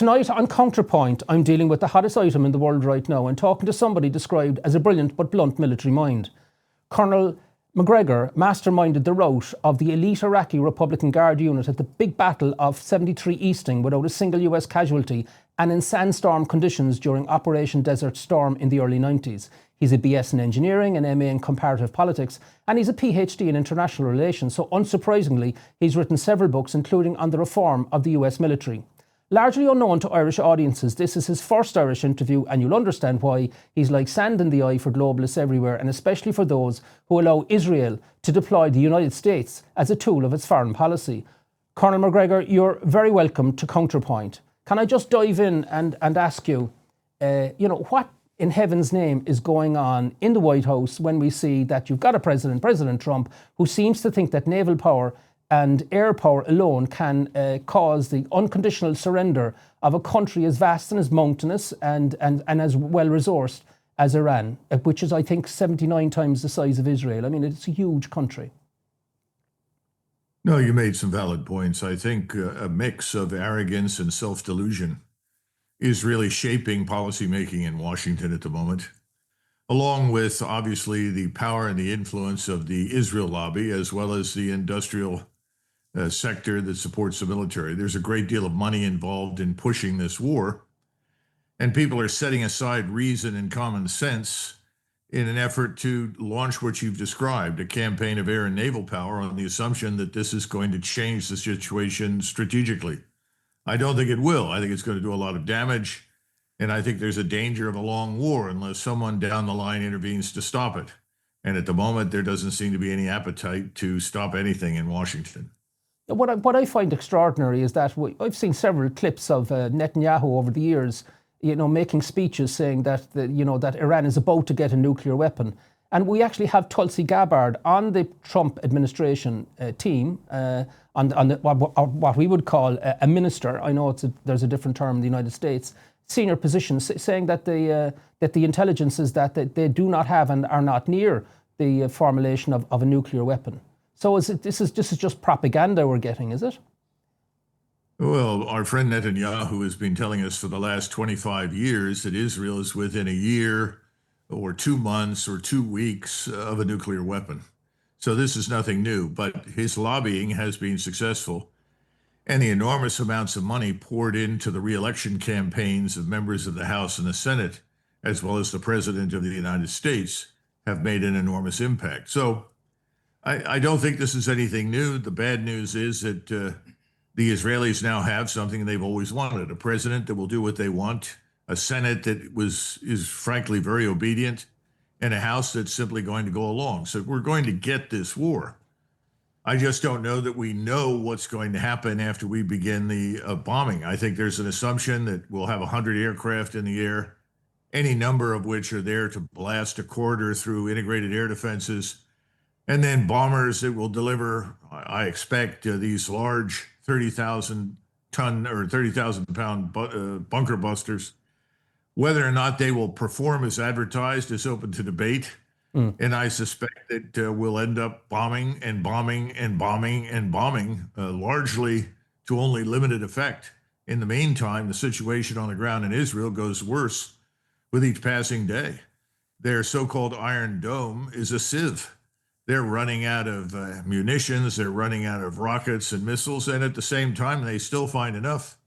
Tonight on Counterpoint, I'm dealing with the hottest item in the world right now and talking to somebody described as a brilliant but blunt military mind. Colonel McGregor masterminded the rout of the elite Iraqi Republican Guard unit at the big battle of 73 Easting without a single US casualty and in sandstorm conditions during Operation Desert Storm in the early 90s. He's a BS in engineering, an MA in comparative politics, and he's a PhD in international relations, so unsurprisingly, he's written several books, including on the reform of the US military. Largely unknown to Irish audiences, this is his first Irish interview, and you'll understand why he's like sand in the eye for globalists everywhere, and especially for those who allow Israel to deploy the United States as a tool of its foreign policy. Colonel McGregor, you're very welcome to Counterpoint. Can I just dive in and ask you, what in heaven's name is going on in the White House when we see that you've got a president, President Trump, who seems to think that naval power and air power alone can cause the unconditional surrender of a country as vast and as mountainous and as well-resourced as Iran, which is, I think, 79 times the size of Israel. I mean, it's a huge country. No, you made some valid points. I think a mix of arrogance and self-delusion is really shaping policymaking in Washington at the moment, along with, obviously, the power and the influence of the Israel lobby, as well as the industrial sector that supports the military. There's a great deal of money involved in pushing this war, and people are setting aside reason and common sense in an effort to launch what you've described, a campaign of air and naval power on the assumption that this is going to change the situation strategically. I don't think it will. I think it's going to do a lot of damage, and I think there's a danger of a long war unless someone down the line intervenes to stop it. And at the moment, there doesn't seem to be any appetite to stop anything in Washington. What I find extraordinary is that I've seen several clips of Netanyahu over the years, making speeches saying that that Iran is about to get a nuclear weapon, and we actually have Tulsi Gabbard on the Trump administration team, what we would call a minister. I know there's a different term in the United States, senior position, saying that the intelligences that they do not have and are not near the formulation of a nuclear weapon. So this is just propaganda we're getting, is it? Well, our friend Netanyahu has been telling us for the last 25 years that Israel is within a year or 2 months or 2 weeks of a nuclear weapon. So this is nothing new, but his lobbying has been successful. And the enormous amounts of money poured into the re-election campaigns of members of the House and the Senate, as well as the President of the United States, have made an enormous impact. So I don't think this is anything new. The bad news is that the Israelis now have something they've always wanted, a president that will do what they want, a Senate that is frankly very obedient, and a House that's simply going to go along. So we're going to get this war. I just don't know that we know what's going to happen after we begin the bombing. I think there's an assumption that we'll have 100 aircraft in the air, any number of which are there to blast a corridor through integrated air defenses, and then bombers that will deliver, I expect, these large 30,000-ton or 30,000-pound bunker busters. Whether or not they will perform as advertised is open to debate. And I suspect that we'll end up bombing and bombing and bombing and bombing, largely to only limited effect. In the meantime, the situation on the ground in Israel goes worse with each passing day. Their so-called Iron Dome is a sieve. They're running out of munitions, they're running out of rockets and missiles, and at the same time, they still find enough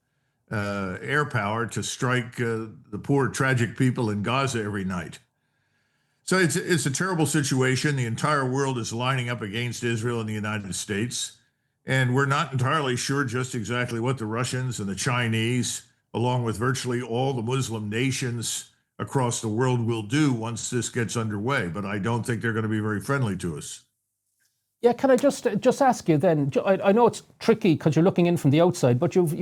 air power to strike the poor, tragic people in Gaza every night. So it's a terrible situation. The entire world is lining up against Israel and the United States, and we're not entirely sure just exactly what the Russians and the Chinese, along with virtually all the Muslim nations across the world, will do once this gets underway, but I don't think they're going to be very friendly to us. Yeah, can I just ask you then? I know it's tricky because you're looking in from the outside, but you've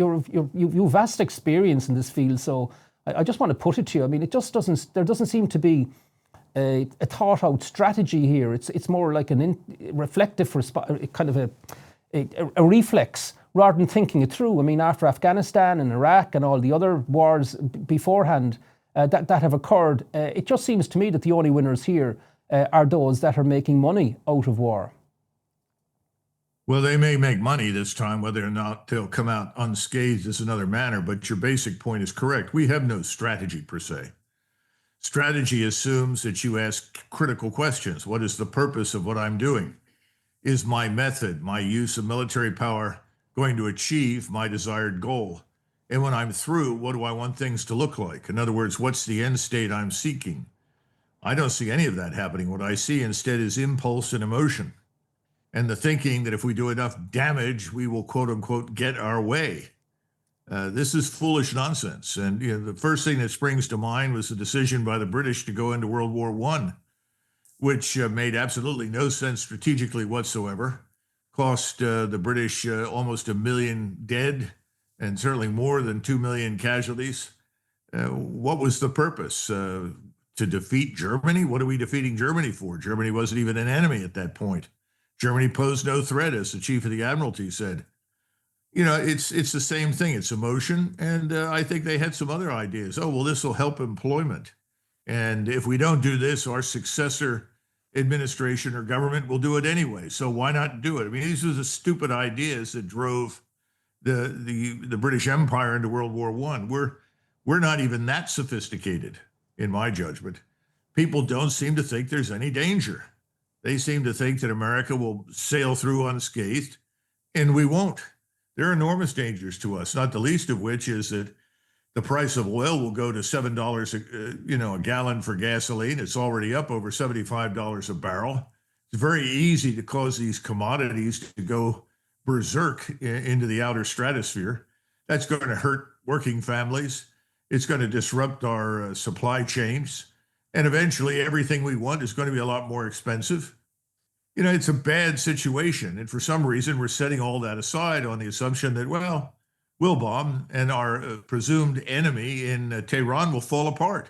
vast experience in this field. So I just want to put it to you. I mean, it just there doesn't seem to be a thought out strategy here. It's more like reflective, kind of a reflex rather than thinking it through. I mean, after Afghanistan and Iraq and all the other wars beforehand that have occurred, it just seems to me that the only winners here are those that are making money out of war. Well, they may make money this time. Whether or not they'll come out unscathed is another matter, but your basic point is correct. We have no strategy per se. Strategy assumes that you ask critical questions. What is the purpose of what I'm doing? Is my method, my use of military power, going to achieve my desired goal? And when I'm through, what do I want things to look like? In other words, what's the end state I'm seeking? I don't see any of that happening. What I see instead is impulse and emotion, and the thinking that if we do enough damage, we will, quote unquote, get our way. This is foolish nonsense. And the first thing that springs to mind was the decision by the British to go into World War I, which made absolutely no sense strategically whatsoever, cost the British almost 1 million dead and certainly more than 2 million casualties. What was the purpose? To defeat Germany? What are we defeating Germany for? Germany wasn't even an enemy at that point. Germany posed no threat, as the chief of the Admiralty said. It's the same thing. It's emotion. And I think they had some other ideas. Oh, well, this will help employment. And if we don't do this, our successor administration or government will do it anyway. So why not do it? I mean, these are the stupid ideas that drove the British Empire into World War I. We're not even that sophisticated, in my judgment. People don't seem to think there's any danger. They seem to think that America will sail through unscathed, and we won't. There are enormous dangers to us, not the least of which is that the price of oil will go to $7 a gallon for gasoline. It's already up over $75 a barrel. It's very easy to cause these commodities to go berserk into the outer stratosphere. That's going to hurt working families. It's going to disrupt our supply chains. And eventually everything we want is going to be a lot more expensive. It's a bad situation. And for some reason, we're setting all that aside on the assumption that, well, we'll bomb and our presumed enemy in Tehran will fall apart.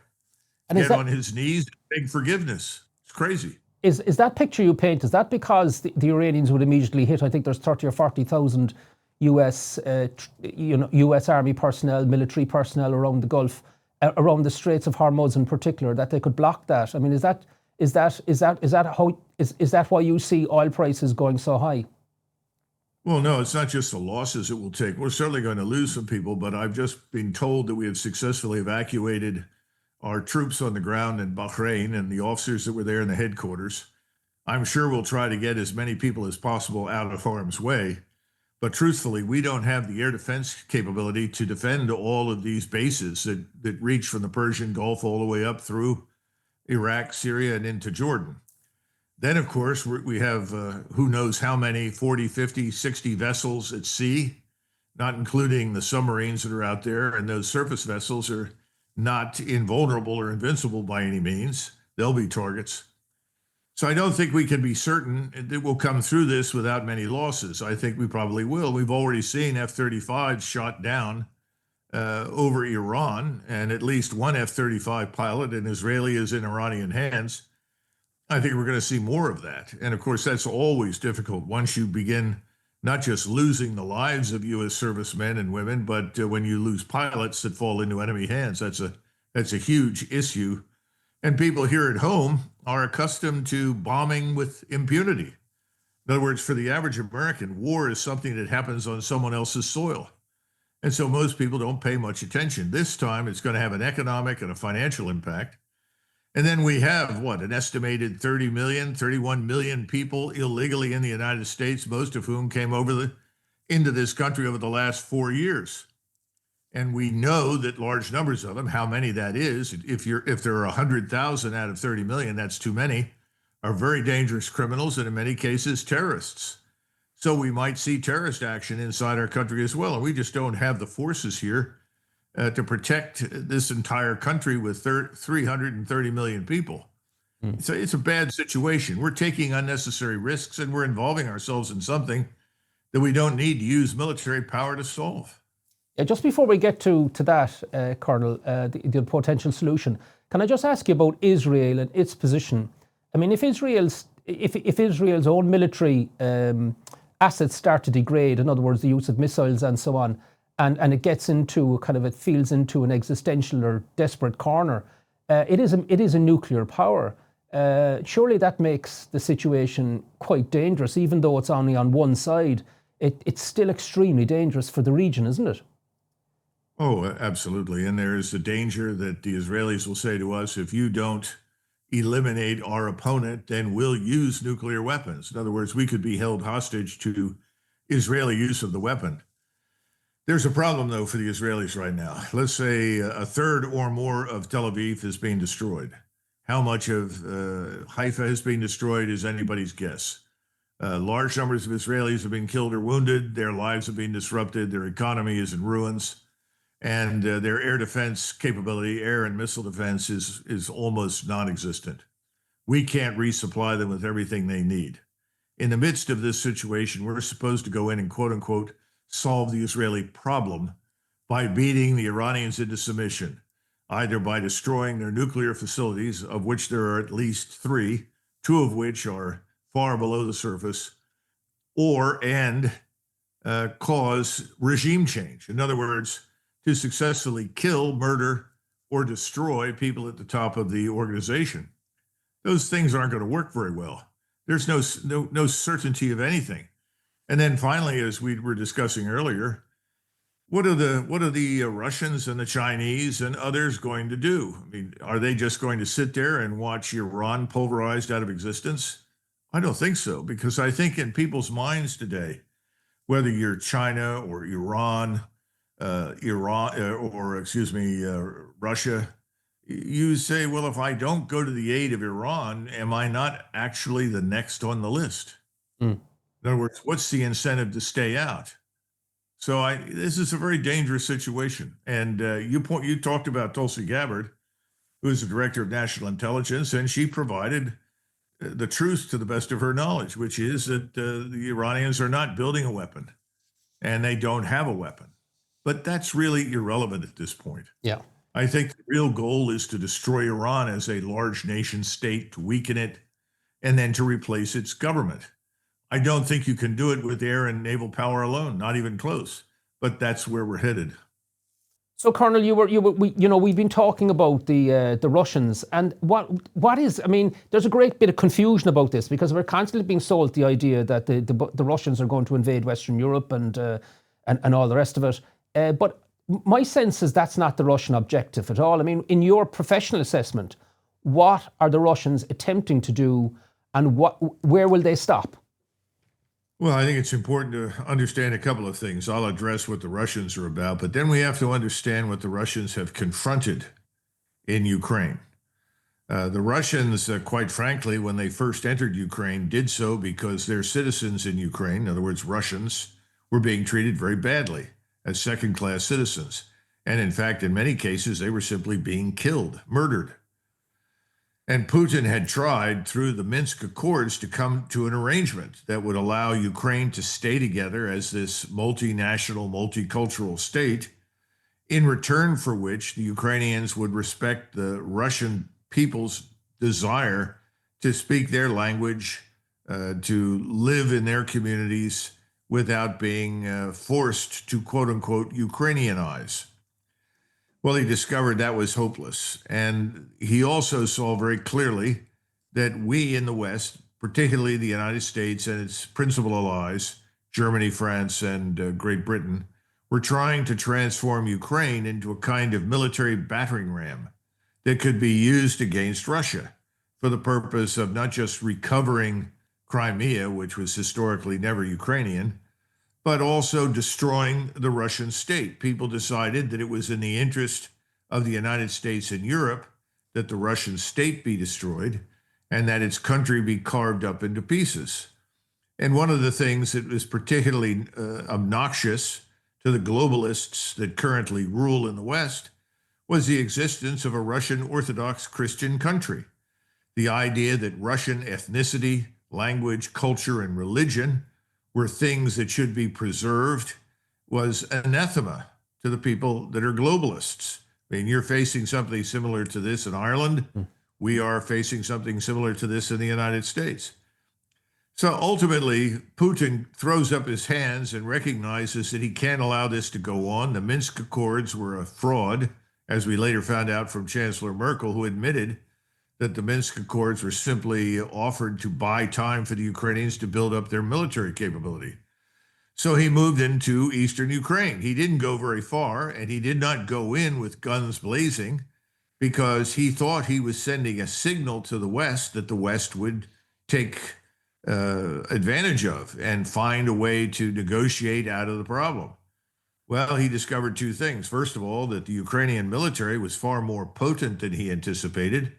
And get on his knees and beg forgiveness. It's crazy. Is that picture you paint, is that because the Iranians would immediately hit, I think there's 30 or 40,000 US Army personnel, military personnel around the Gulf, around the Straits of Hormuz in particular, that they could block that? I mean, is that why you see oil prices going so high? Well, no, it's not just the losses it will take. We're certainly going to lose some people, but I've just been told that we have successfully evacuated our troops on the ground in Bahrain and the officers that were there in the headquarters. I'm sure we'll try to get as many people as possible out of harm's way. But truthfully, we don't have the air defense capability to defend all of these bases that reach from the Persian Gulf all the way up through Iraq, Syria, and into Jordan. Then, of course, we have who knows how many, 40, 50, 60 vessels at sea, not including the submarines that are out there. And those surface vessels are not invulnerable or invincible by any means. They'll be targets. So I don't think we can be certain that we'll come through this without many losses. I think we probably will. We've already seen F-35s shot down over Iran, and at least one F-35 pilot, an Israeli, is in Iranian hands. I think we're going to see more of that. And of course, that's always difficult once you begin not just losing the lives of U.S. servicemen and women, but when you lose pilots that fall into enemy hands. That's a huge issue. And people here at home are accustomed to bombing with impunity. In other words, for the average American, war is something that happens on someone else's soil. And so most people don't pay much attention. This time, it's going to have an economic and a financial impact. And then we have, an estimated 30 million, 31 million people illegally in the United States, most of whom came into this country over the last 4 years. And we know that large numbers of them, how many that is, if there are 100,000 out of 30 million, that's too many, are very dangerous criminals and in many cases terrorists. So we might see terrorist action inside our country as well. And we just don't have the forces here to protect this entire country with 330 million people. So it's a bad situation. We're taking unnecessary risks and we're involving ourselves in something that we don't need to use military power to solve. Just before we get to that, Colonel, the potential solution, can I just ask you about Israel and its position? I mean, if Israel's own military assets start to degrade, in other words, the use of missiles and so on, and it gets into it feels into an existential or desperate corner, it is a nuclear power. Surely that makes the situation quite dangerous, even though it's only on one side. It's still extremely dangerous for the region, isn't it? Oh, absolutely. And there is the danger that the Israelis will say to us, if you don't eliminate our opponent, then we'll use nuclear weapons. In other words, we could be held hostage to Israeli use of the weapon. There's a problem, though, for the Israelis right now. Let's say a third or more of Tel Aviv is being destroyed. How much of Haifa has been destroyed is anybody's guess. Large numbers of Israelis have been killed or wounded. Their lives have been disrupted. Their economy is in ruins. And their air defense capability, air and missile defense, is almost non-existent. We can't resupply them with everything they need. In the midst of this situation, we're supposed to go in and, quote unquote, solve the Israeli problem by beating the Iranians into submission, either by destroying their nuclear facilities, of which there are at least 3, 2 of which are far below the surface, and cause regime change. In other words, to successfully kill, murder, or destroy people at the top of the organization. Those things aren't going to work very well. There's no certainty of anything. And then finally, as we were discussing earlier, what are the Russians and the Chinese and others going to do? I mean, are they just going to sit there and watch Iran pulverized out of existence? I don't think so, because I think in people's minds today, whether you're China or Iran, Russia, you say, well, if I don't go to the aid of Iran, am I not actually the next on the list? Mm. In other words, what's the incentive to stay out? So this is a very dangerous situation. And you talked about Tulsi Gabbard, who is the director of national intelligence, and she provided the truth to the best of her knowledge, which is that the Iranians are not building a weapon, and they don't have a weapon. But that's really irrelevant at this point. Yeah. I think the real goal is to destroy Iran as a large nation state, to weaken it, and then to replace its government. I don't think you can do it with air and naval power alone, not even close. But that's where we're headed. So, Colonel, we've been talking about the Russians, and what is? I mean, there's a great bit of confusion about this because we're constantly being sold the idea that the Russians are going to invade Western Europe and all the rest of it. But my sense is that's not the Russian objective at all. I mean, in your professional assessment, what are the Russians attempting to do, and where will they stop? Well, I think it's important to understand a couple of things. I'll address what the Russians are about, but then we have to understand what the Russians have confronted in Ukraine. The Russians, quite frankly, when they first entered Ukraine, did so because their citizens in Ukraine, in other words, Russians, were being treated very badly as second-class citizens. And in fact, in many cases, they were simply being killed, murdered. And Putin had tried through the Minsk Accords to come to an arrangement that would allow Ukraine to stay together as this multinational, multicultural state, in return for which the Ukrainians would respect the Russian people's desire to speak their language, to live in their communities without being forced to, quote unquote, Ukrainianize. Well, he discovered that was hopeless. And he also saw very clearly that we in the West, particularly the United States and its principal allies, Germany, France, and Great Britain, were trying to transform Ukraine into a kind of military battering ram that could be used against Russia for the purpose of not just recovering Crimea, which was historically never Ukrainian, but also destroying the Russian state. People decided that it was in the interest of the United States and Europe that the Russian state be destroyed and that its country be carved up into pieces. And one of the things that was particularly obnoxious to the globalists that currently rule in the West was the existence of a Russian Orthodox Christian country. The idea that Russian ethnicity, language, culture, and religion were things that should be preserved was anathema to the people that are globalists. I mean, you're facing something similar to this in Ireland. We are facing something similar to this in the United States. So ultimately, Putin throws up his hands and recognizes that he can't allow this to go on. The Minsk Accords were a fraud, as we later found out from Chancellor Merkel, who admitted that the Minsk Accords were simply offered to buy time for the Ukrainians to build up their military capability. So he moved into eastern Ukraine. He didn't go very far, and he did not go in with guns blazing because he thought he was sending a signal to the West that the West would take advantage of and find a way to negotiate out of the problem. Well, he discovered two things. First of all, that the Ukrainian military was far more potent than he anticipated,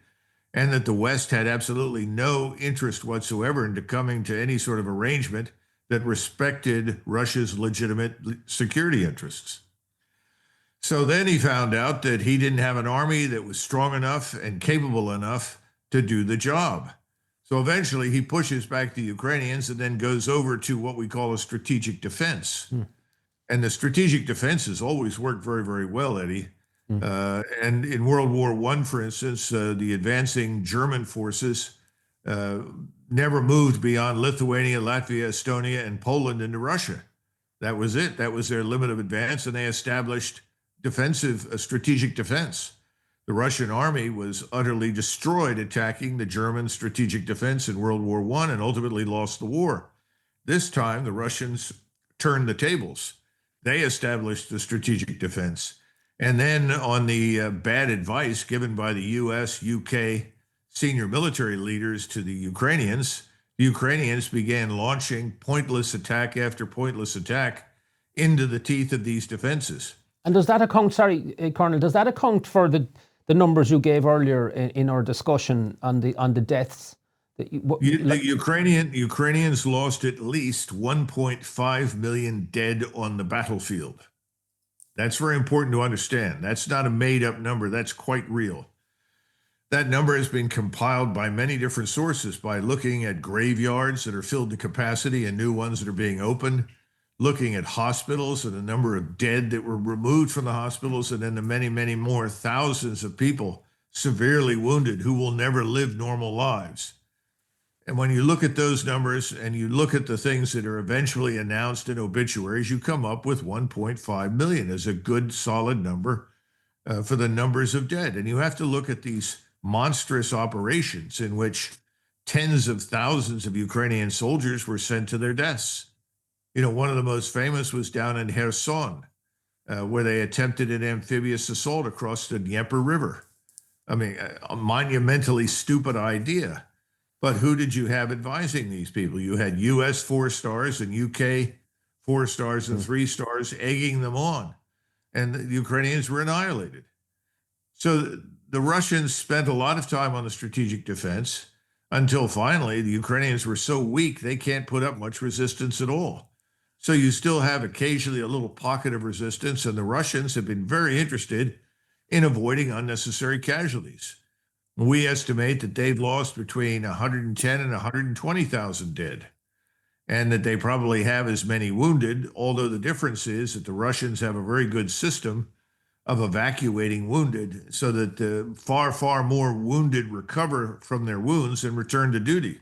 and that the West had absolutely no interest whatsoever into coming to any sort of arrangement that respected Russia's legitimate security interests. So then he found out that he didn't have an army that was strong enough and capable enough to do the job. So eventually he pushes back the Ukrainians and then goes over to what we call a strategic defense. And the strategic defenses always worked very, very well, Eddie. And in World War I, for instance, the advancing German forces never moved beyond Lithuania, Latvia, Estonia, and Poland into Russia. That was it. That was their limit of advance, and they established strategic defense. The Russian army was utterly destroyed attacking the German strategic defense in World War I and ultimately lost the war. This time, the Russians turned the tables. They established the strategic defense. And then on the bad advice given by the US, UK senior military leaders to the Ukrainians began launching pointless attack after pointless attack into the teeth of these defenses. And does that account, Colonel, does that account for the numbers you gave earlier in our discussion on the deaths? The Ukrainians lost at least 1.5 million dead on the battlefield. That's very important to understand. That's not a made-up number. That's quite real. That number has been compiled by many different sources by looking at graveyards that are filled to capacity and new ones that are being opened, looking at hospitals and the number of dead that were removed from the hospitals, and then the many, many more thousands of people severely wounded who will never live normal lives. And when you look at those numbers and you look at the things that are eventually announced in obituaries, you come up with 1.5 million as a good, solid number for the numbers of dead. And you have to look at these monstrous operations in which tens of thousands of Ukrainian soldiers were sent to their deaths. You know, one of the most famous was down in Kherson, where they attempted an amphibious assault across the Dnieper River. I mean, a monumentally stupid idea. But who did you have advising these people? You had US 4-stars and UK 4-stars and 3-stars egging them on, and the Ukrainians were annihilated. So the Russians spent a lot of time on the strategic defense until finally the Ukrainians were so weak they can't put up much resistance at all. So you still have occasionally a little pocket of resistance, and the Russians have been very interested in avoiding unnecessary casualties. We estimate that they've lost between 110 and 120,000 dead, and that they probably have as many wounded, although the difference is that the Russians have a very good system of evacuating wounded so that far, far more wounded recover from their wounds and return to duty.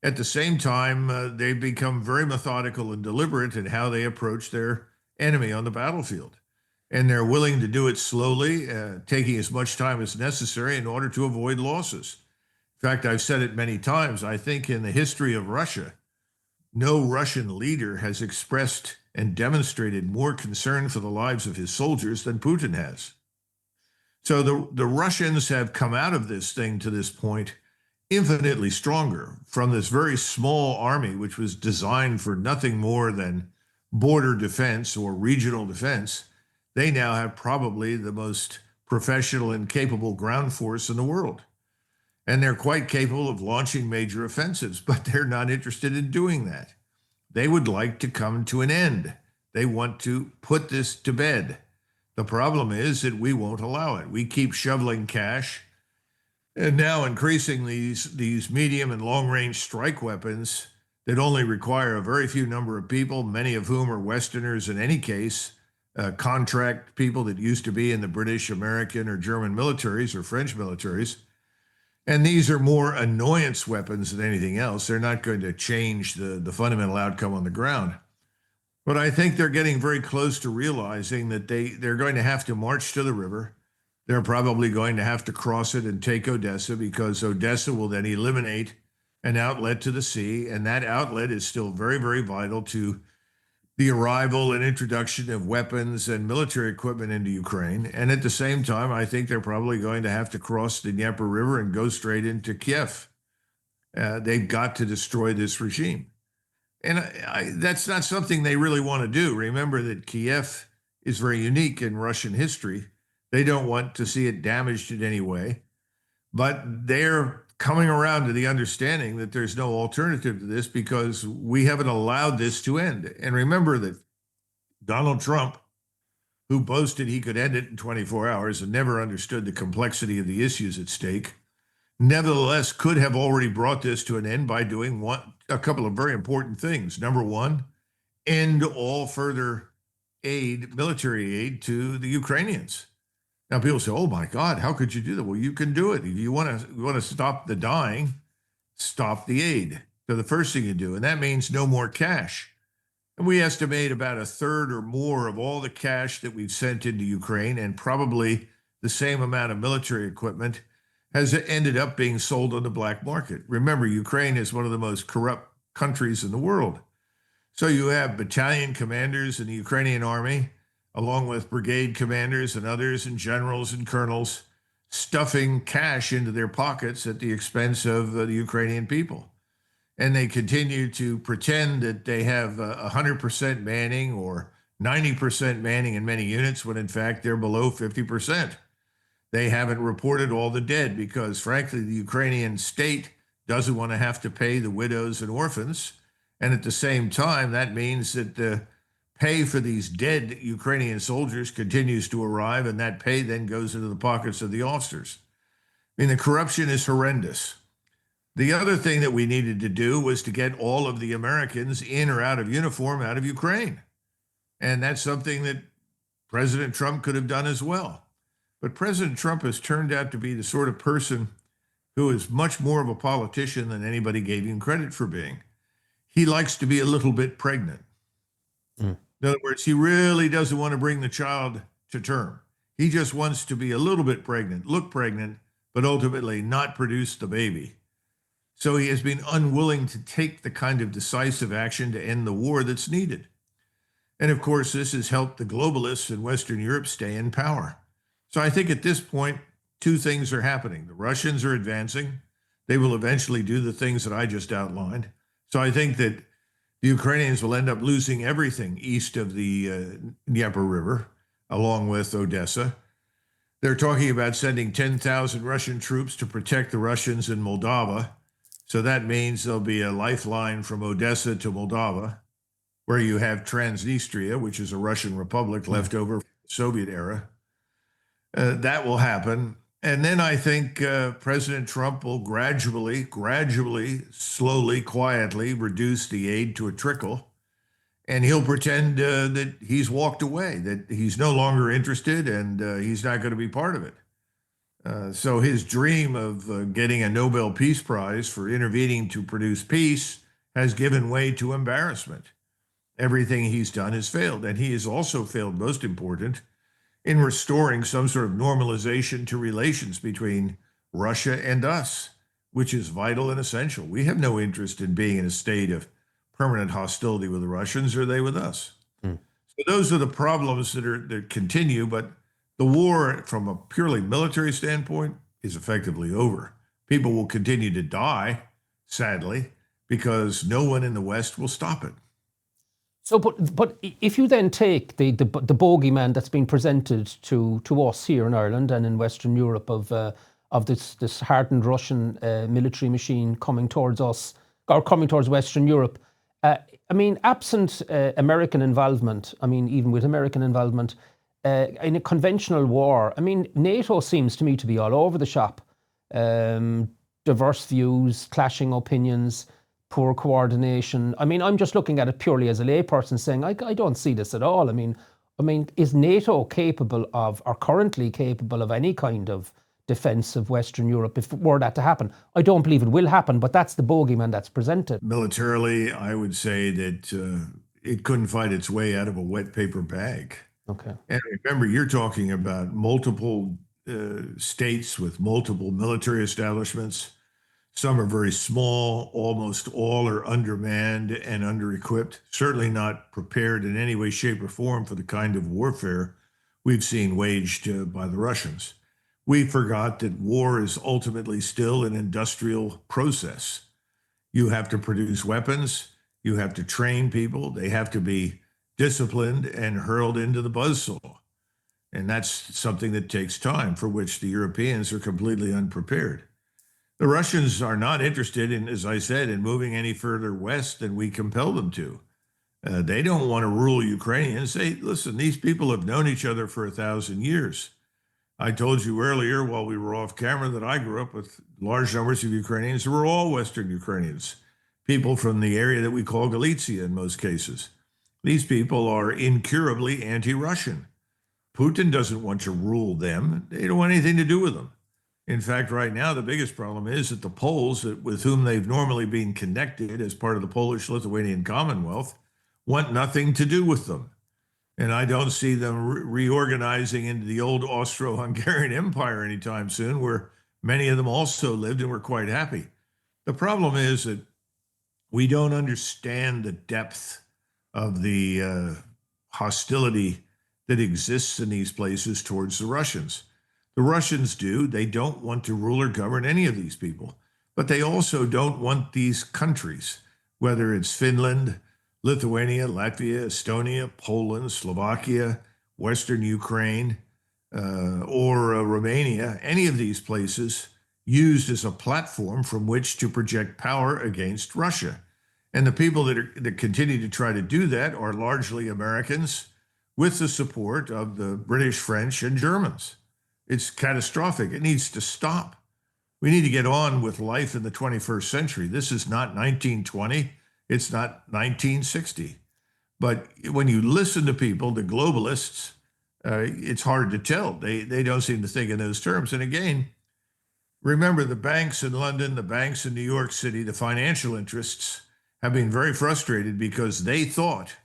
At the same time, they've become very methodical and deliberate in how they approach their enemy on the battlefield. And they're willing to do it slowly, taking as much time as necessary in order to avoid losses. In fact, I've said it many times, I think in the history of Russia, no Russian leader has expressed and demonstrated more concern for the lives of his soldiers than Putin has. So the Russians have come out of this thing to this point infinitely stronger from this very small army, which was designed for nothing more than border defense or regional defense. They now have probably the most professional and capable ground force in the world. And they're quite capable of launching major offensives, but they're not interested in doing that. They would like to come to an end. They want to put this to bed. The problem is that we won't allow it. We keep shoveling cash and now increasing these medium and long-range strike weapons that only require a very few number of people, many of whom are Westerners in any case, contract people that used to be in the British, American, or German militaries or French militaries. And these are more annoyance weapons than anything else. They're not going to change the fundamental outcome on the ground. But I think they're getting very close to realizing that they're going to have to march to the river. They're probably going to have to cross it and take Odessa, because Odessa will then eliminate an outlet to the sea. And that outlet is still very, very vital to the arrival and introduction of weapons and military equipment into Ukraine. And at the same time, I think they're probably going to have to cross the Dnieper River and go straight into Kiev. They've got to destroy this regime. And that's not something they really want to do. Remember that Kiev is very unique in Russian history. They don't want to see it damaged in any way. But they're coming around to the understanding that there's no alternative to this, because we haven't allowed this to end. And remember that Donald Trump, who boasted he could end it in 24 hours and never understood the complexity of the issues at stake, nevertheless could have already brought this to an end by doing a couple of very important things. Number one, end all further aid, military aid to the Ukrainians. Now, people say, oh, my God, how could you do that? Well, you can do it. If you want to stop the dying, stop the aid. So the first thing you do, and that means no more cash. And we estimate about a third or more of all the cash that we've sent into Ukraine, and probably the same amount of military equipment, has ended up being sold on the black market. Remember, Ukraine is one of the most corrupt countries in the world. So you have battalion commanders in the Ukrainian army, along with brigade commanders and others and generals and colonels, stuffing cash into their pockets at the expense of the Ukrainian people. And they continue to pretend that they have 100% manning or 90% manning in many units, when in fact they're below 50%. They haven't reported all the dead because, frankly, the Ukrainian state doesn't want to have to pay the widows and orphans. And at the same time, that means that the pay for these dead Ukrainian soldiers continues to arrive, and that pay then goes into the pockets of the officers. I mean, the corruption is horrendous. The other thing that we needed to do was to get all of the Americans in or out of uniform out of Ukraine. And that's something that President Trump could have done as well. But President Trump has turned out to be the sort of person who is much more of a politician than anybody gave him credit for being. He likes to be a little bit pregnant. In other words, he really doesn't want to bring the child to term. He just wants to be a little bit pregnant, look pregnant, but ultimately not produce the baby. So he has been unwilling to take the kind of decisive action to end the war that's needed. And of course, this has helped the globalists in Western Europe stay in power. So I think at this point, two things are happening. The Russians are advancing. They will eventually do the things that I just outlined. So I think that the Ukrainians will end up losing everything east of the Dnieper River, along with Odessa. They're talking about sending 10,000 Russian troops to protect the Russians in Moldova. So that means there'll be a lifeline from Odessa to Moldova, where you have Transnistria, which is a Russian republic left over from the Soviet era. That will happen. And then I think President Trump will gradually, slowly, quietly reduce the aid to a trickle. And he'll pretend that he's walked away, that he's no longer interested, and he's not going to be part of it. So his dream of getting a Nobel Peace Prize for intervening to produce peace has given way to embarrassment. Everything he's done has failed. And he has also failed, most important, in restoring some sort of normalization to relations between Russia and us, which is vital and essential. We have no interest in being in a state of permanent hostility with the Russians, or they with us. So those are the problems that continue, but the war, from a purely military standpoint, is effectively over. People will continue to die, sadly, because no one in the West will stop it. So, but if you then take the bogeyman that's been presented to us here in Ireland and in Western Europe of this hardened Russian military machine coming towards us, or coming towards Western Europe, I mean, absent American involvement, I mean, even with American involvement, in a conventional war, I mean, NATO seems to me to be all over the shop. Diverse views, clashing opinions, poor coordination. I mean, I'm just looking at it purely as a layperson saying, I don't see this at all. I mean, is NATO capable of, or currently capable of, any kind of defense of Western Europe if were that to happen? I don't believe it will happen, but that's the bogeyman that's presented. Militarily, I would say that it couldn't fight its way out of a wet paper bag. Okay. And remember, you're talking about multiple states with multiple military establishments. Some are very small. Almost all are undermanned and under-equipped, certainly not prepared in any way, shape, or form for the kind of warfare we've seen waged by the Russians. We forgot that war is ultimately still an industrial process. You have to produce weapons. You have to train people. They have to be disciplined and hurled into the buzzsaw. And that's something that takes time, for which the Europeans are completely unprepared. The Russians are not interested in, as I said, in moving any further west than we compel them to. They don't want to rule Ukrainians. Listen, these people have known each other for 1,000 years. I told you earlier while we were off camera that I grew up with large numbers of Ukrainians who were all Western Ukrainians, people from the area that we call Galicia in most cases. These people are incurably anti-Russian. Putin doesn't want to rule them. They don't want anything to do with them. In fact, right now, the biggest problem is that the Poles, with whom they've normally been connected as part of the Polish-Lithuanian Commonwealth, want nothing to do with them. And I don't see them reorganizing into the old Austro-Hungarian Empire anytime soon, where many of them also lived and were quite happy. The problem is that we don't understand the depth of the hostility that exists in these places towards the Russians. The Russians do. They don't want to rule or govern any of these people, but they also don't want these countries, whether it's Finland, Lithuania, Latvia, Estonia, Poland, Slovakia, Western Ukraine, or Romania, any of these places used as a platform from which to project power against Russia. And the people that continue to try to do that are largely Americans with the support of the British, French, and Germans. It's catastrophic. It needs to stop. We need to get on with life in the 21st century. This is not 1920. It's not 1960. But when you listen to people, the globalists, it's hard to tell. They don't seem to think in those terms. And again, remember, the banks in London, the banks in New York City, the financial interests have been very frustrated because they thought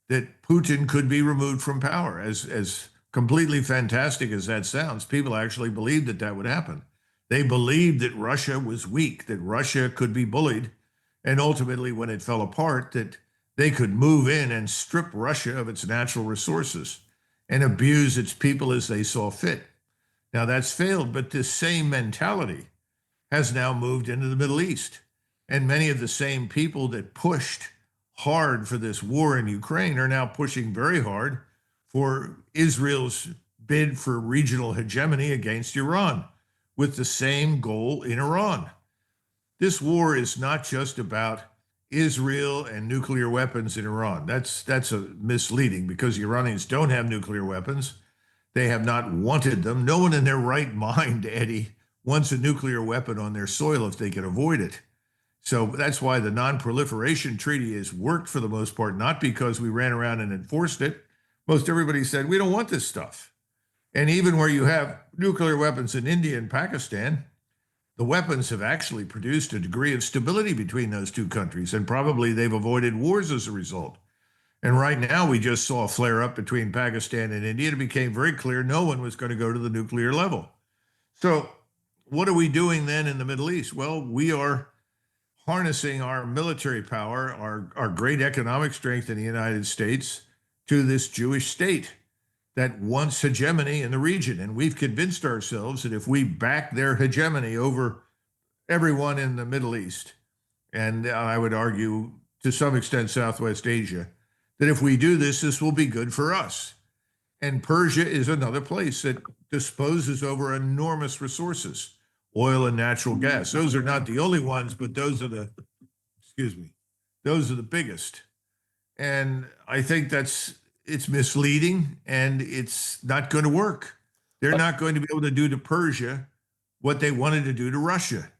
that Putin could be removed from power. As completely fantastic as that sounds, people actually believed that that would happen. They believed that Russia was weak, that Russia could be bullied, and ultimately, when it fell apart, that they could move in and strip Russia of its natural resources and abuse its people as they saw fit. Now, that's failed, but this same mentality has now moved into the Middle East. And many of the same people that pushed hard for this war in Ukraine are now pushing very hard for Israel's bid for regional hegemony against Iran, with the same goal in Iran. This war is not just about Israel and nuclear weapons in Iran. That's a misleading, because the Iranians don't have nuclear weapons. They have not wanted them. No one in their right mind, Eddie, wants a nuclear weapon on their soil if they can avoid it. So that's why the Non-Proliferation Treaty has worked for the most part, not because we ran around and enforced it. Most everybody said, we don't want this stuff. And even where you have nuclear weapons in India and Pakistan, the weapons have actually produced a degree of stability between those two countries, and probably they've avoided wars as a result. And right now, we just saw a flare-up between Pakistan and India. It became very clear no one was going to go to the nuclear level. So what are we doing then in the Middle East? Well, we are harnessing our military power, our great economic strength in the United States, to this Jewish state that wants hegemony in the region. And we've convinced ourselves that if we back their hegemony over everyone in the Middle East, and I would argue to some extent Southwest Asia, that if we do this, this will be good for us. And Persia is another place that disposes over enormous resources, oil and natural gas. Those are not the only ones, but those are the biggest. And I think it's misleading, and it's not going to work. They're not going to be able to do to Persia what they wanted to do to Russia.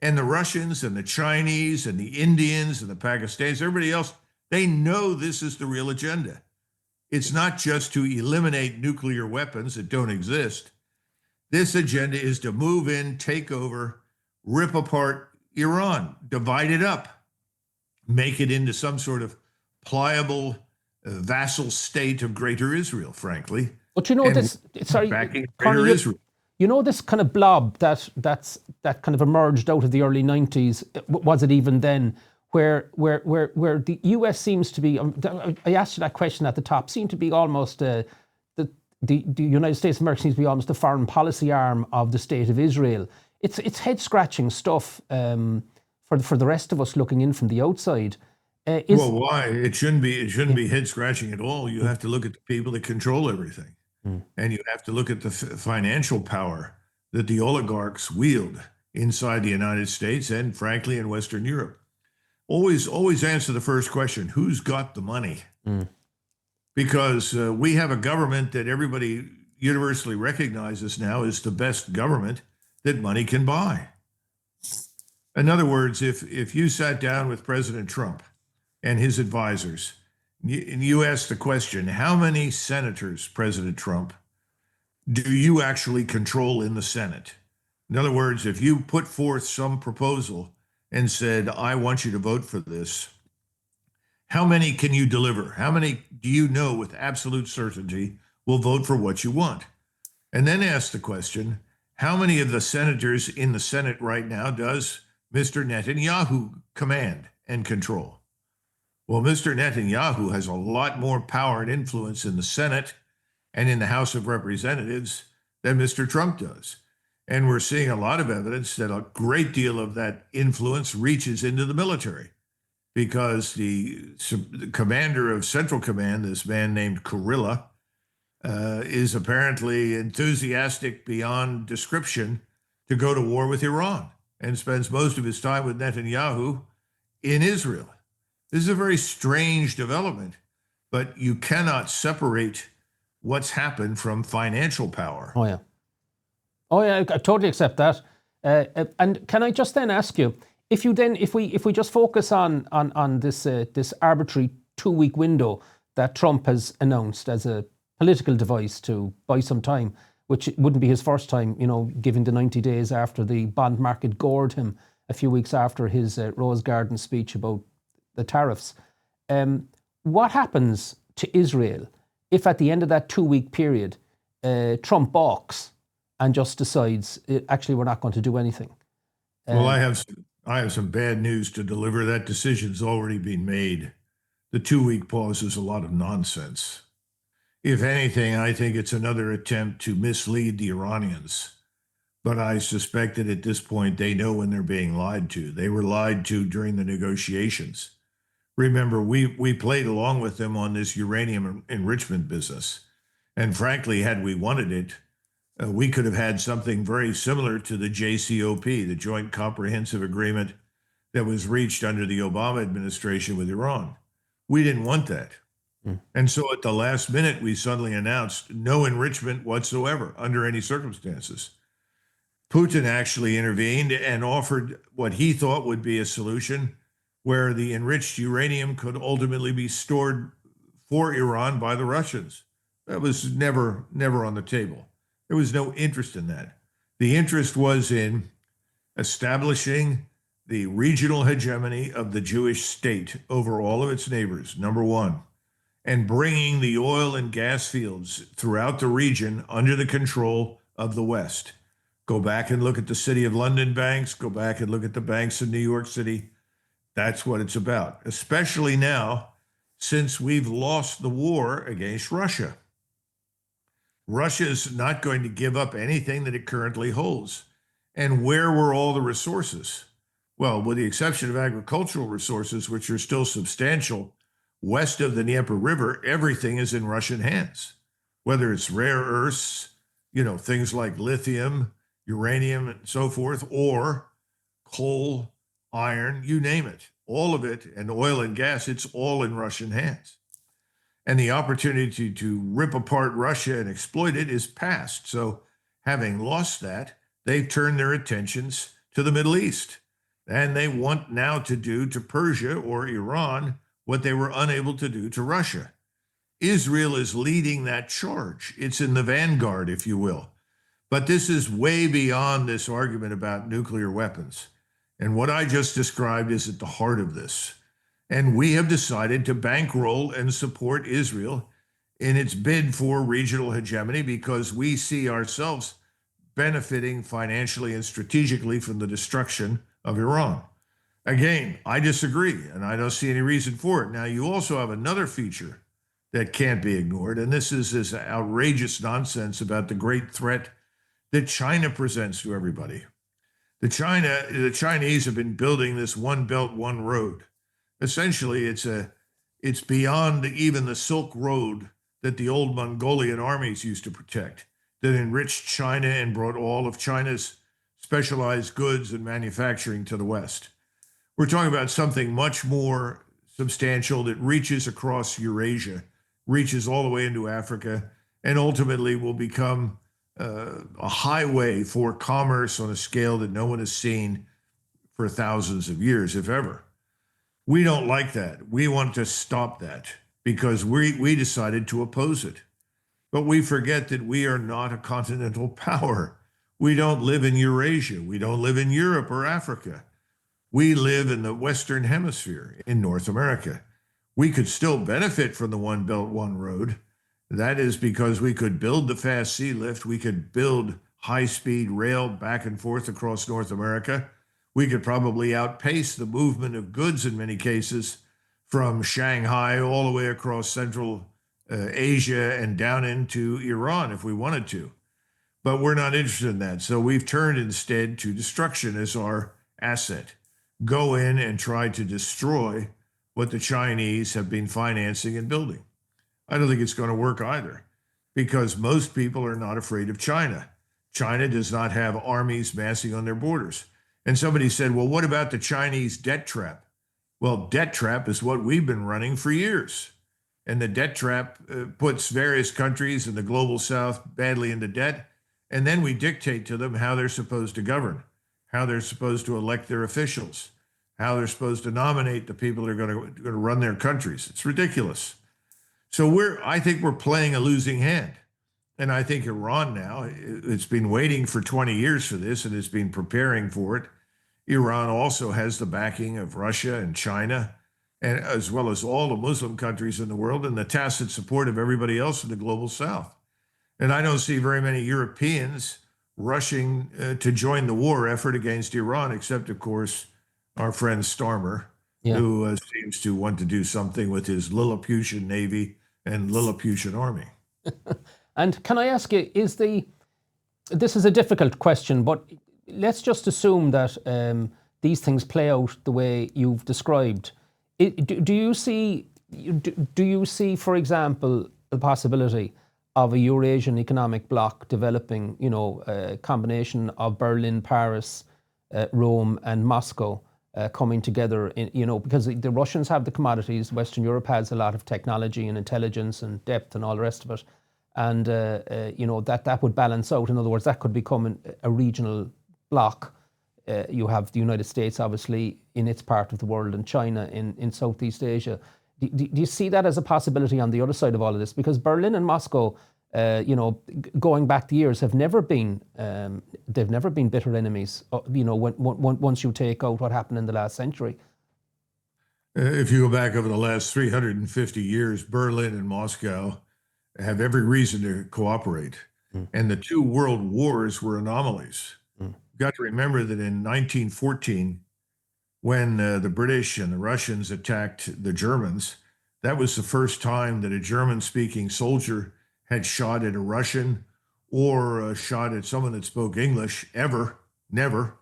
And the Russians and the Chinese and the Indians and the Pakistanis, everybody else, they know this is the real agenda. It's not just to eliminate nuclear weapons that don't exist. This agenda is to move in, take over, rip apart Iran, divide it up, make it into some sort of pliable vassal state of Greater Israel, frankly. But you know, backing Greater Israel. You know, this kind of blob that kind of emerged out of the early 90s, was it even then, where the US seems to be, I asked you that question at the top, seemed to be almost, the United States of America seems to be almost the foreign policy arm of the state of Israel. It's head-scratching stuff for the rest of us looking in from the outside. Well, why? It shouldn't be head-scratching at all. You have to look at the people that control everything. And you have to look at the financial power that the oligarchs wield inside the United States and, frankly, in Western Europe. Always answer the first question: who's got the money? Because we have a government that everybody universally recognizes now is the best government that money can buy. In other words, if you sat down with President Trump and his advisors, and you asked the question, how many senators, President Trump, do you actually control in the Senate? In other words, if you put forth some proposal and said, I want you to vote for this, how many can you deliver? How many do you know with absolute certainty will vote for what you want? And then ask the question, how many of the senators in the Senate right now does Mr. Netanyahu command and control? Well, Mr. Netanyahu has a lot more power and influence in the Senate and in the House of Representatives than Mr. Trump does. And we're seeing a lot of evidence that a great deal of that influence reaches into the military, because the commander of Central Command, this man named Kurilla, is apparently enthusiastic beyond description to go to war with Iran and spends most of his time with Netanyahu in Israel. This is a very strange development, but you cannot separate what's happened from financial power. Oh yeah, I totally accept that. And can I just then ask you, if we just focus on this arbitrary 2-week window that Trump has announced as a political device to buy some time, which wouldn't be his first time, given the 90 days after the bond market gored him a few weeks after his Rose Garden speech about the tariffs. What happens to Israel if at the end of that 2-week period, Trump balks and just decides, actually, we're not going to do anything? Well, I have some bad news to deliver. That decision's already been made. The 2-week pause is a lot of nonsense. If anything, I think it's another attempt to mislead the Iranians. But I suspect that at this point, they know when they're being lied to. They were lied to during the negotiations. Remember, we played along with them on this uranium enrichment business. And frankly, had we wanted it, we could have had something very similar to the JCOP, the Joint Comprehensive Agreement that was reached under the Obama administration with Iran. We didn't want that. And so at the last minute, we suddenly announced no enrichment whatsoever under any circumstances. Putin actually intervened and offered what he thought would be a solution where the enriched uranium could ultimately be stored for Iran by the Russians. That was never on the table. There was no interest in that. The interest was in establishing the regional hegemony of the Jewish state over all of its neighbors, number one, and bringing the oil and gas fields throughout the region under the control of the West. Go back and look at the City of London banks, go back and look at the banks in New York City. That's what it's about, especially now since we've lost the war against Russia. Russia is not going to give up anything that it currently holds. And where were all the resources? Well, with the exception of agricultural resources, which are still substantial, west of the Dnieper River, everything is in Russian hands, whether it's rare earths, things like lithium, uranium, and so forth, or coal, iron, you name it, all of it, and oil and gas, it's all in Russian hands. And the opportunity to rip apart Russia and exploit it is past. So having lost that, they've turned their attentions to the Middle East. And they want now to do to Persia or Iran what they were unable to do to Russia. Israel is leading that charge. It's in the vanguard, if you will. But this is way beyond this argument about nuclear weapons. And what I just described is at the heart of this. And we have decided to bankroll and support Israel in its bid for regional hegemony because we see ourselves benefiting financially and strategically from the destruction of Iran. Again, I disagree, and I don't see any reason for it. Now, you also have another feature that can't be ignored, and this is this outrageous nonsense about the great threat that China presents to everybody. The Chinese have been building this one belt, one road. Essentially, it's beyond even the Silk Road that the old Mongolian armies used to protect, that enriched China and brought all of China's specialized goods and manufacturing to the West. We're talking about something much more substantial that reaches across Eurasia, reaches all the way into Africa, and ultimately will become a highway for commerce on a scale that no one has seen for thousands of years, if ever. We don't like that. We want to stop that because we decided to oppose it. But we forget that we are not a continental power. We don't live in Eurasia. We don't live in Europe or Africa. We live in the Western Hemisphere, in North America. We could still benefit from the One Belt, One Road. That is because we could build the fast sea lift. We could build high-speed rail back and forth across North America. We could probably outpace the movement of goods in many cases from Shanghai all the way across Central Asia and down into Iran if we wanted to. But we're not interested in that. So we've turned instead to destruction as our asset. Go in and try to destroy what the Chinese have been financing and building. I don't think it's going to work either because most people are not afraid of China. China does not have armies massing on their borders. And somebody said, well, what about the Chinese debt trap? Well, debt trap is what we've been running for years. And the debt trap puts various countries in the global south badly into debt. And then we dictate to them how they're supposed to govern, how they're supposed to elect their officials, how they're supposed to nominate the people that are going to run their countries. It's ridiculous. So I think we're playing a losing hand. And I think Iran now, it's been waiting for 20 years for this and has been preparing for it. Iran also has the backing of Russia and China, and as well as all the Muslim countries in the world and the tacit support of everybody else in the global south. And I don't see very many Europeans rushing to join the war effort against Iran, except, of course, our friend Starmer, who seems to want to do something with his Lilliputian Navy and Lilliputian Army. And can I ask you, this is a difficult question, but let's just assume that these things play out the way you've described. Do you see, for example, the possibility of a Eurasian economic bloc developing, a combination of Berlin, Paris, Rome, and Moscow coming together, because the Russians have the commodities, Western Europe has a lot of technology and intelligence and depth and all the rest of it. And, that would balance out. In other words, that could become a regional bloc. You have the United States, obviously, in its part of the world, and China in Southeast Asia. Do you see that as a possibility on the other side of all of this? Because Berlin and Moscow, going back the years, they've never been bitter enemies. Once you take out what happened in the last century. If you go back over the last 350 years, Berlin and Moscow have every reason to cooperate. And the two world wars were anomalies. You've got to remember that in 1914, when the British and the Russians attacked the Germans, that was the first time that a German-speaking soldier had shot at a Russian or shot at someone that spoke English ever, never,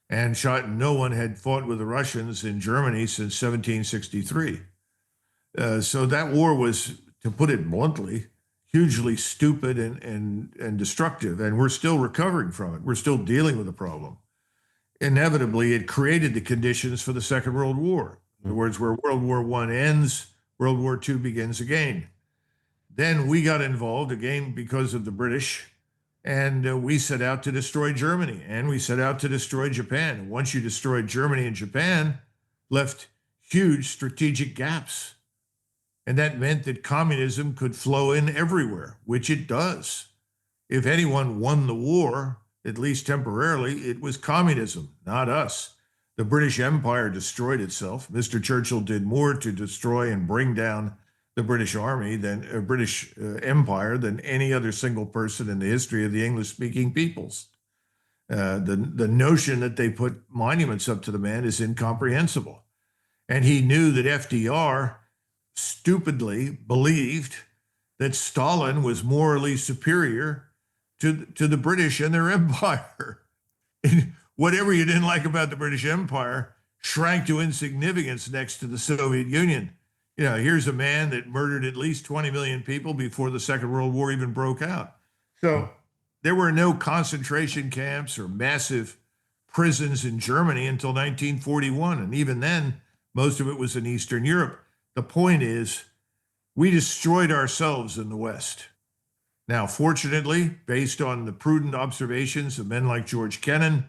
and no one had fought with the Russians in Germany since 1763. So that war was, to put it bluntly, hugely stupid and destructive, and we're still recovering from it. We're still dealing with the problem. Inevitably, it created the conditions for the Second World War. In other words, where World War I ends, World War II begins again. Then we got involved again because of the British, and we set out to destroy Germany, and we set out to destroy Japan. And once you destroyed Germany and Japan, left huge strategic gaps. And that meant that communism could flow in everywhere, which it does. If anyone won the war, at least temporarily, it was communism, not us. The British Empire destroyed itself. Mr. Churchill did more to destroy and bring down the British Army British Empire than any other single person in the history of the English-speaking peoples. The notion that they put monuments up to the man is incomprehensible. And he knew that FDR stupidly believed that Stalin was morally superior to the British and their empire. And whatever you didn't like about the British Empire shrank to insignificance next to the Soviet Union. Here's a man that murdered at least 20 million people before the Second World War even broke out. So there were no concentration camps or massive prisons in Germany until 1941. And even then, most of it was in Eastern Europe. The point is, we destroyed ourselves in the West. Now, fortunately, based on the prudent observations of men like George Kennan,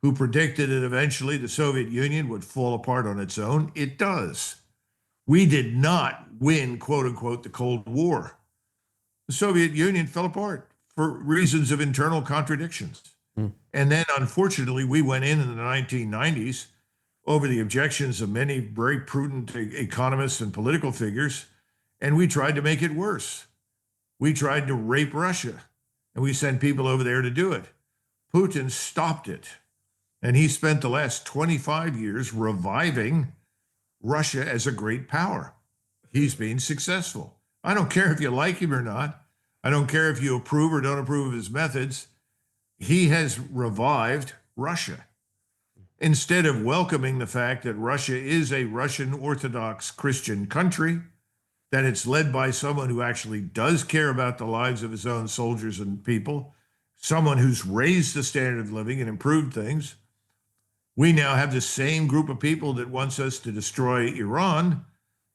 who predicted that eventually the Soviet Union would fall apart on its own, it does. We did not win, quote unquote, the Cold War. The Soviet Union fell apart for reasons of internal contradictions. And then, unfortunately, we went in the 1990s over the objections of many very prudent economists and political figures, and we tried to make it worse. We tried to rape Russia, and we sent people over there to do it. Putin stopped it, and he spent the last 25 years reviving Russia as a great power. He's been successful. I don't care if you like him or not. I don't care if you approve or don't approve of his methods. He has revived Russia. Instead of welcoming the fact that Russia is a Russian Orthodox Christian country, that it's led by someone who actually does care about the lives of his own soldiers and people, someone who's raised the standard of living and improved things, we now have the same group of people that wants us to destroy Iran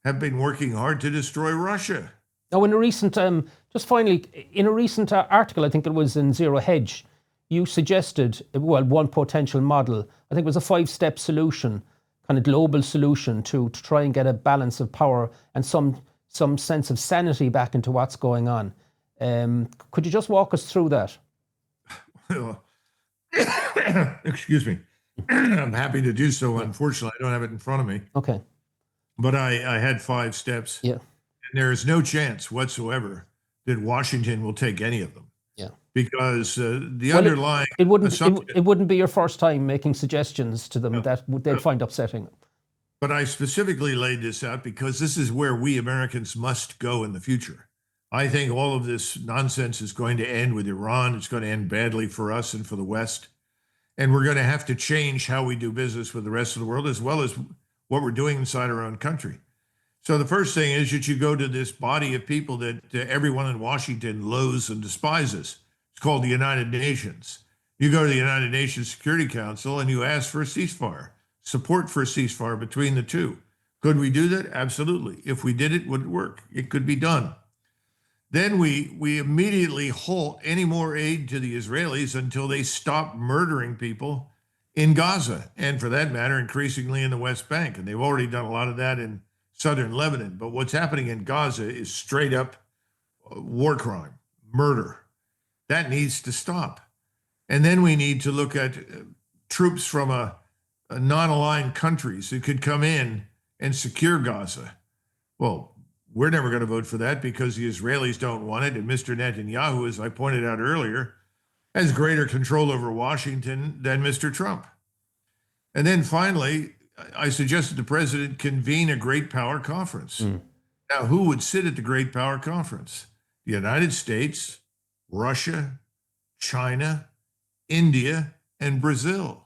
have been working hard to destroy Russia. Now, in a recent, just finally, in a recent article, I think it was in Zero Hedge, you suggested, well, one potential model, I think it was a 5-step solution, kind of global solution to try and get a balance of power and some sense of sanity back into what's going on. Could you just walk us through that? Well, excuse me. I'm happy to do so. Unfortunately, I don't have it in front of me. Okay. But I had 5 steps. Yeah. And there is no chance whatsoever that Washington will take any of them. Yeah. Because the underlying it wouldn't be your first time making suggestions to them that they'd find upsetting. But I specifically laid this out because this is where we Americans must go in the future. I think all of this nonsense is going to end with Iran. It's going to end badly for us and for the West. And we're going to have to change how we do business with the rest of the world, as well as what we're doing inside our own country. So the first thing is that you go to this body of people that everyone in Washington loathes and despises. It's called the United Nations. You go to the United Nations Security Council and you ask for a ceasefire, support for a ceasefire between the two. Could we do that? Absolutely. If we did it, would it work? It could be done. Then we immediately halt any more aid to the Israelis until they stop murdering people in Gaza, and for that matter, increasingly in the West Bank. And they've already done a lot of that in southern Lebanon. But what's happening in Gaza is straight up war crime, murder. That needs to stop. And then we need to look at troops from a non-aligned countries who could come in and secure Gaza. Well, we're never going to vote for that because the Israelis don't want it. And Mr. Netanyahu, as I pointed out earlier, has greater control over Washington than Mr. Trump. And then finally, I suggested the president convene a great power conference. Now, who would sit at the great power conference? The United States, Russia, China, India, and Brazil.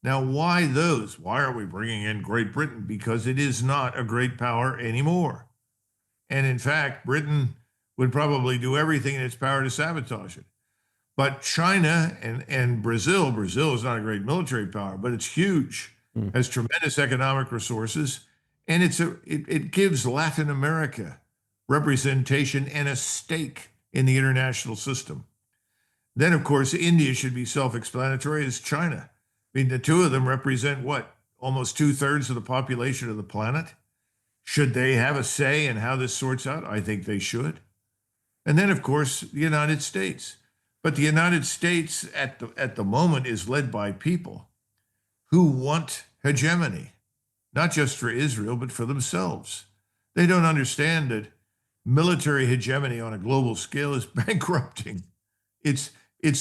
Now, why those? Why are we bringing in Great Britain? Because it is not a great power anymore. And in fact, Britain would probably do everything in its power to sabotage it. But China and Brazil is not a great military power, but it's huge, has tremendous economic resources, and it gives Latin America representation and a stake in the international system. Then, of course, India should be self-explanatory as China. I mean, the two of them represent what? Almost 2/3 of the population of the planet. Should they have a say in how this sorts out? I think they should. And then, of course, the United States. But the United States at the moment is led by people who want hegemony, not just for Israel, but for themselves. They don't understand that military hegemony on a global scale is bankrupting. It's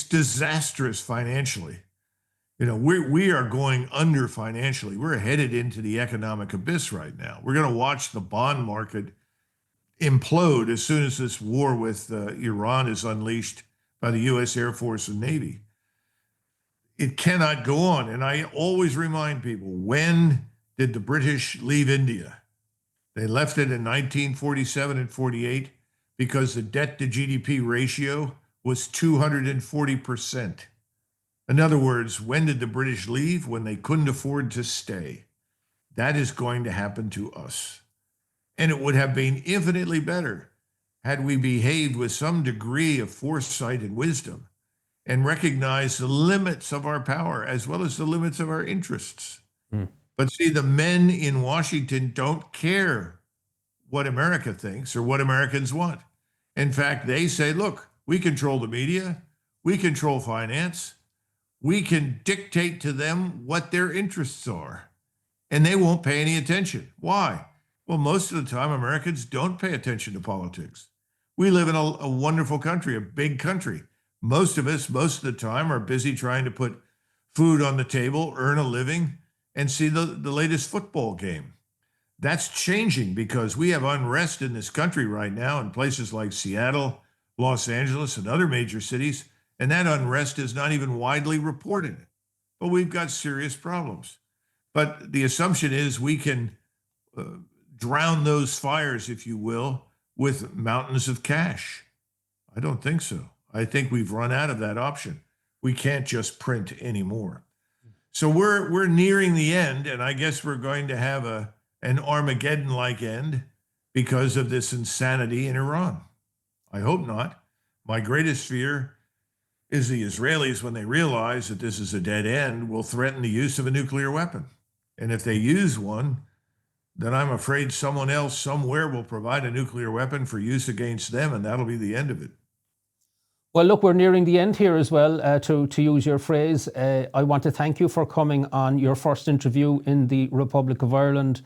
disastrous financially. You know, we are going under financially. We're headed into the economic abyss right now. We're going to watch the bond market implode as soon as this war with Iran is unleashed by the U.S. Air Force and Navy. It cannot go on. And I always remind people, when did the British leave India? They left it in 1947 and 48 because the debt to GDP ratio was 240%. In other words, when did the British leave? When they couldn't afford to stay. That is going to happen to us. And it would have been infinitely better had we behaved with some degree of foresight and wisdom and recognized the limits of our power as well as the limits of our interests. But see, the men in Washington don't care what America thinks or what Americans want. In fact, they say, look, we control the media, we control finance, we can dictate to them what their interests are, and they won't pay any attention. Why? Well, most of the time, Americans don't pay attention to politics. We live in a wonderful country, a big country. Most of us, most of the time, are busy trying to put food on the table, earn a living, and see the latest football game. That's changing because we have unrest in this country right now in places like Seattle, Los Angeles, and other major cities, and that unrest is not even widely reported. But we've got serious problems. But the assumption is we can drown those fires, if you will, with mountains of cash. I don't think so. I think we've run out of that option. We can't just print anymore. So we're nearing the end, and I guess we're going to have an Armageddon-like end because of this insanity in Iran. I hope not. My greatest fear is the Israelis, when they realize that this is a dead end, will threaten the use of a nuclear weapon. And if they use one, then I'm afraid someone else somewhere will provide a nuclear weapon for use against them, and that'll be the end of it. Well, look, we're nearing the end here as well, to use your phrase. I want to thank you for coming on your first interview in the Republic of Ireland.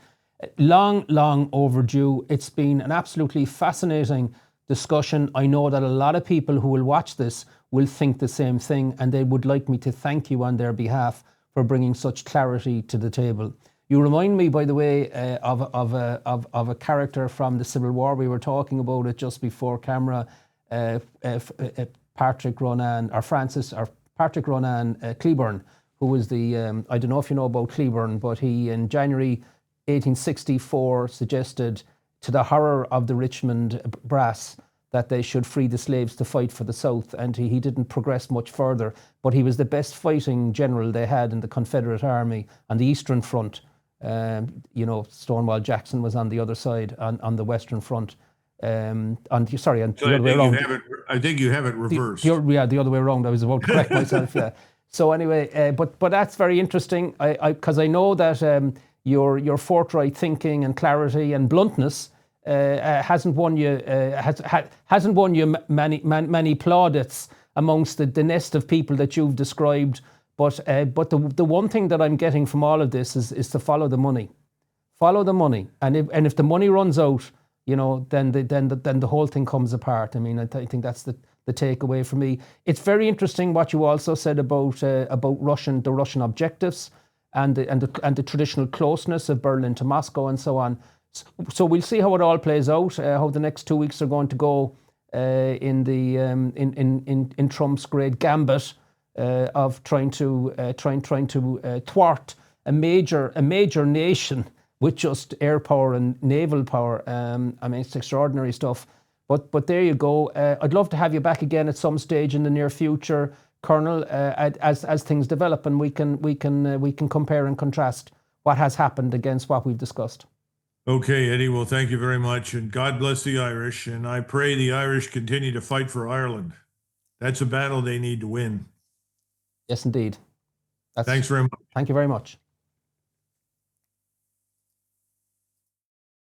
Long overdue. It's been an absolutely fascinating discussion. I know that a lot of people who will watch this will think the same thing, and they would like me to thank you on their behalf for bringing such clarity to the table. You remind me, by the way, of a character from the Civil War. We were talking about it just before camera. Patrick Ronan Cleburne, who was the, I don't know if you know about Cleburne, but he in January 1864 suggested, to the horror of the Richmond brass, that they should free the slaves to fight for the South. And he didn't progress much further, but he was the best fighting general they had in the Confederate Army on the Eastern Front. Stonewall Jackson was on the other side, on the Western Front. The other way around. I think you have it reversed. The other way around. I was about to correct myself. Yeah. So anyway, but that's very interesting. Because I know that your forthright thinking and clarity and bluntness hasn't won you many plaudits amongst the nest of people that you've described. But the one thing that I'm getting from all of this is to follow the money. Follow the money, and if the money runs out, then the whole thing comes apart. I mean, I think that's the takeaway for me. It's very interesting what you also said about the Russian objectives and the traditional closeness of Berlin to Moscow and so on. So we'll see how it all plays out. How the next 2 weeks are going to go in Trump's great gambit of trying to thwart a major nation with just air power and naval power. I mean, it's extraordinary stuff. But there you go. I'd love to have you back again at some stage in the near future, Colonel, as things develop, and we can compare and contrast what has happened against what we've discussed. Okay, Eddie. Well, thank you very much, and God bless the Irish. And I pray the Irish continue to fight for Ireland. That's a battle they need to win. Yes, indeed. Thanks very much. Thank you very much.